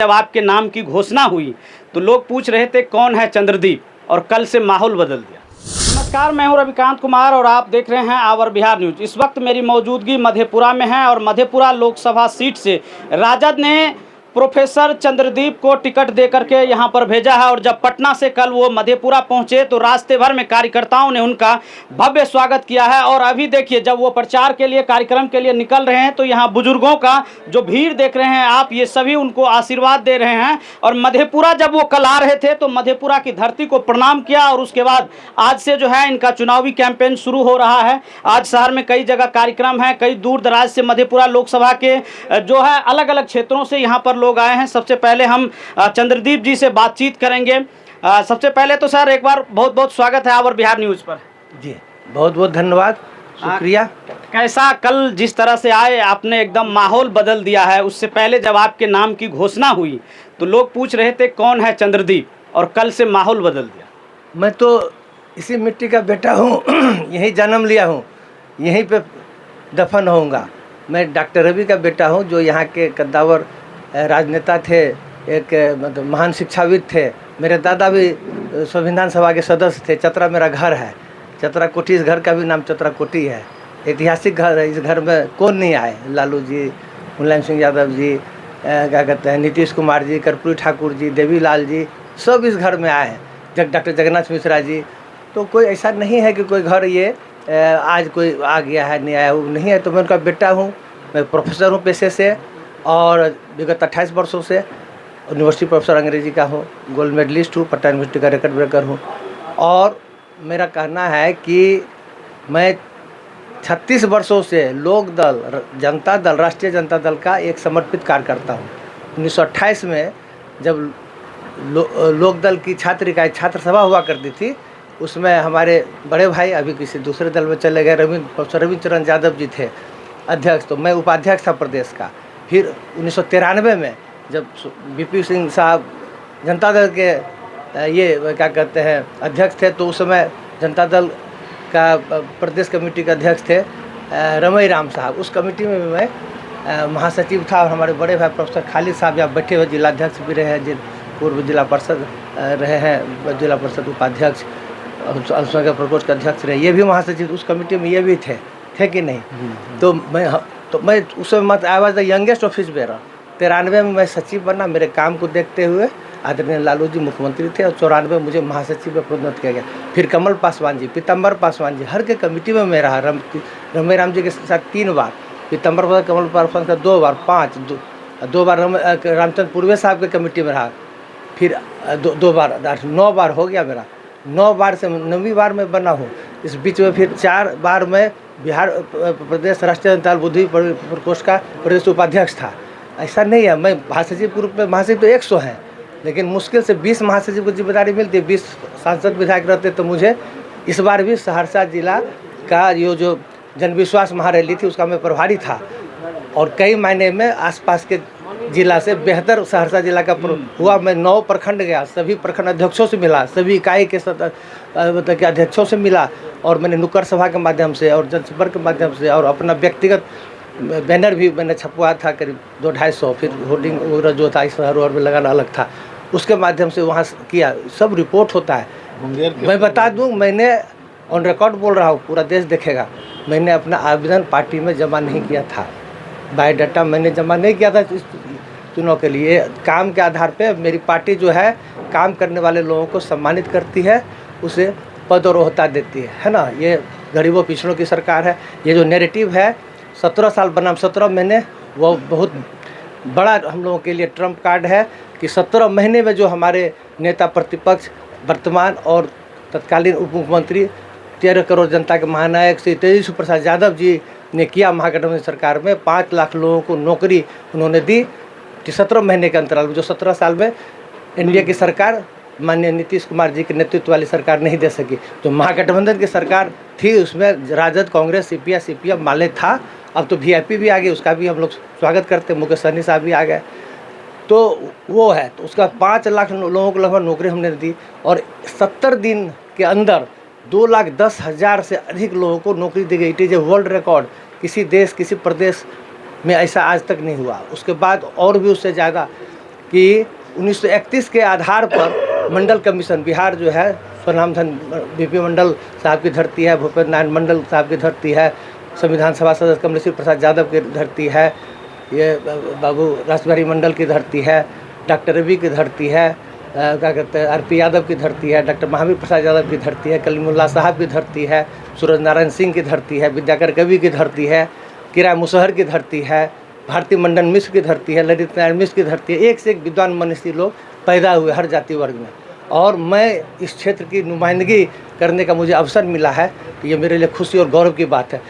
जब आपके नाम की घोषणा हुई तो लोग पूछ रहे थे कौन है चंद्रदीप, और कल से माहौल बदल दिया। नमस्कार, मैं हूं रविकांत कुमार और आप देख रहे हैं आवर बिहार न्यूज। इस वक्त मेरी मौजूदगी मधेपुरा में है और मधेपुरा लोकसभा सीट से राजद ने प्रोफेसर चंद्रदीप को टिकट देकर के यहां पर भेजा है। और जब पटना से कल वो मधेपुरा पहुंचे तो रास्ते भर में कार्यकर्ताओं ने उनका भव्य स्वागत किया है। और अभी देखिए, जब वो प्रचार के लिए, कार्यक्रम के लिए निकल रहे हैं तो यहां बुजुर्गों का जो भीड़ देख रहे हैं आप, ये सभी उनको आशीर्वाद दे रहे हैं। और मधेपुरा जब वो कल आ रहे थे तो मधेपुरा की धरती को प्रणाम किया। और उसके बाद आज से जो है इनका चुनावी कैंपेन शुरू हो रहा है। आज शहर में कई जगह कार्यक्रम है, कई दूर दराज से मधेपुरा लोकसभा के जो है अलग अलग क्षेत्रों से यहाँ पर लोग आए हैं। सबसे पहले हम चंद्रदीप जी से बातचीत करेंगे। सबसे पहले तो सर एक बार बहुत बहुत स्वागत है आवर बिहार न्यूज़ पर। जी बहुत बहुत धन्यवाद, शुक्रिया। कैसा कल जिस तरह से आए, आपने एकदम माहौल बदल दिया है। उससे पहले जब आपके नाम की घोषणा हुई तो लोग पूछ रहे थे कौन है चंद्रदीप, और कल से माहौल बदल दिया। मैं तो इसी मिट्टी का बेटा हूँ, यहीं जन्म लिया हूँ, यहीं पे दफन होऊंगा। मैं डॉक्टर रवि का बेटा हूँ, जो यहाँ के कद्दावर राजनेता थे, एक मतलब महान शिक्षाविद थे। मेरे दादा भी संविधान सभा के सदस्य थे। चतरा मेरा घर है, चतरा कोठी, इस घर का भी नाम चतरा कोठी है। ऐतिहासिक घर है। इस घर में कौन नहीं आए, लालू जी, मुलायम सिंह यादव जी, क्या कहते हैं, नीतीश कुमार जी, कर्पूरी ठाकुर जी, देवीलाल जी, सब इस घर में आए हैं। डॉक्टर जगन्नाथ मिश्रा जी। तो कोई ऐसा नहीं है कि कोई घर ये आज कोई आ गया है, नहीं आया, वो नहीं है। तो मैं उनका बेटा हूँ। मैं प्रोफेसर हूँ पेशे से, और विगत 28 वर्षों से यूनिवर्सिटी प्रोफेसर अंग्रेजी का हूँ, गोल्ड मेडलिस्ट हूँ, पटना यूनिवर्सिटी का रिकॉर्ड ब्रेकर हूँ। और मेरा कहना है कि मैं 36 वर्षों से लोक दल, जनता दल, राष्ट्रीय जनता दल का एक समर्पित कार्यकर्ता हूँ। 1928 में जब लोक दल की छात्र इकाई छात्र सभा हुआ करती थी, उसमें हमारे बड़े भाई अभी किसी दूसरे दल में चले गए, प्रोफेसर रविचरण यादव जी थे अध्यक्ष, तो मैं उपाध्यक्ष था प्रदेश का। फिर 1993 में जब बीपी सिंह साहब जनता दल के ये क्या कहते हैं अध्यक्ष थे, तो उस समय जनता दल का प्रदेश कमेटी के अध्यक्ष थे रमई राम साहब। उस कमेटी में भी मैं महासचिव था। और हमारे बड़े भाई प्रोफेसर खालिद साहब यहाँ बैठे हुए जिलाध्यक्ष भी रहे हैं, पूर्व जिला परिषद रहे हैं, जिला परिषद उपाध्यक्ष, अल्पसंख्यक प्रकोष्ठ के अध्यक्ष रहे, ये भी महासचिव उस कमेटी में ये भी थे कि नहीं। तो मैं उस समय मत I was the youngest office bearer. 93 में मैं सचिव बना। मेरे काम को देखते हुए आदरणीय लालू जी मुख्यमंत्री थे, और 94 में मुझे महासचिव में प्रोन्नत किया गया। फिर कमल पासवान जी, पीतम्बर पासवान जी, हर के कमेटी में मैं रहा। रमई राम जी के साथ 3 बार, पीतम्बर पासवान, कमल पासवान का 2 बार, 2 बार रामचंद्र पूर्वे साहब के कमेटी में रहा। फिर 2 बार, 9 बार हो गया मेरा। 9 बार से 9वीं बार मैं बना हूँ। इस बीच में फिर 4 बार मैं बिहार प्रदेश राष्ट्रीय जनता दल बुद्धि प्रकोष्ठ का प्रदेश उपाध्यक्ष था। ऐसा नहीं है, मैं महासचिव के रूप में, महासचिव तो 100 हैं, लेकिन मुश्किल से 20 महासचिव को जिम्मेदारी मिलती है। 20 सांसद विधायक रहते, तो मुझे इस बार भी सहरसा जिला का ये जो जनविश्वास महारैली थी उसका मैं प्रभारी था। और कई मायने में आसपास के जिला से बेहतर सहरसा जिला का हुआ। मैं 9 प्रखंड गया, सभी प्रखंड अध्यक्षों से मिला, सभी इकाई के मतलब के अध्यक्षों से मिला। और मैंने नुक्कड़ सभा के माध्यम से और जनसंपर्क के माध्यम से, और अपना व्यक्तिगत बैनर भी मैंने छपवाया था, करीब 200-250। फिर होर्डिंग वगैरह जो था इस शहर में लगाना अलग था, उसके माध्यम से वहाँ किया। सब रिपोर्ट होता है। मैं बता दूँ, मैंने ऑन रिकॉर्ड बोल रहा हूँ, पूरा देश देखेगा, मैंने अपना आवेदन पार्टी में जमा नहीं किया था। बायोडाटा मैंने जमा नहीं किया था इस चुनाव के लिए। काम के आधार पे मेरी पार्टी जो है काम करने वाले लोगों को सम्मानित करती है, उसे पद और ओहदा देती है ना। ये गरीबों पिछड़ों की सरकार है। ये जो नैरेटिव है 17 साल बनाम 17 महीने, वो बहुत बड़ा हम लोगों के लिए ट्रम्प कार्ड है कि 17 महीने में जो हमारे नेता प्रतिपक्ष, वर्तमान और तत्कालीन उप मुख्यमंत्री, 13 करोड़ जनता के महानायक श्री तेजस्वी प्रसाद यादव जी ने किया महागठबंधन सरकार में। 5 लाख लोगों को नौकरी उन्होंने दी कि 17 महीने के अंतराल में, जो 17 साल में एनडीए की सरकार, माननीय नीतीश कुमार जी के नेतृत्व वाली सरकार नहीं दे सकी। जो महागठबंधन की सरकार थी उसमें राजद, कांग्रेस, सीपीएम माले था। अब तो वीआईपी भी आ गई, उसका भी हम लोग स्वागत करते। मुकेश सहनी साहब भी आ गए, तो वो है। तो उसका 5 लाख लोगों को लगभग नौकरी हमने दी। और 70 दिन के अंदर 2,10,000 से अधिक लोगों को नौकरी दी गई। It is a world record. किसी देश, किसी प्रदेश में ऐसा आज तक नहीं हुआ। उसके बाद और भी उससे ज़्यादा कि 1931 के आधार पर मंडल कमीशन, बिहार जो है स्वनाम धन बीपी मंडल साहब की धरती है, भूपेंद्र नारायण मंडल साहब की धरती है, संविधान सभा सदस्य कमलेश्वर प्रसाद यादव की धरती है, ये बाबू रासबिहारी मंडल की धरती है, डॉक्टर रवि की धरती है, क्या कहते हैं आरपी यादव की धरती है, डॉक्टर महावीर प्रसाद यादव की धरती है, कलीमुल्लाह साहब की धरती है, सूरज नारायण सिंह की धरती है, विद्याकर कवि की धरती है, किराय मुसहर की धरती है, भारती मंडन मिश्र की धरती है, ललित नारायण मिश्र की धरती है। एक से एक विद्वान मनीषी लोग पैदा हुए हर जाति वर्ग में, और मैं इस क्षेत्र की नुमाइंदगी करने का मुझे अवसर मिला है। ये मेरे लिए खुशी और गौरव की बात है।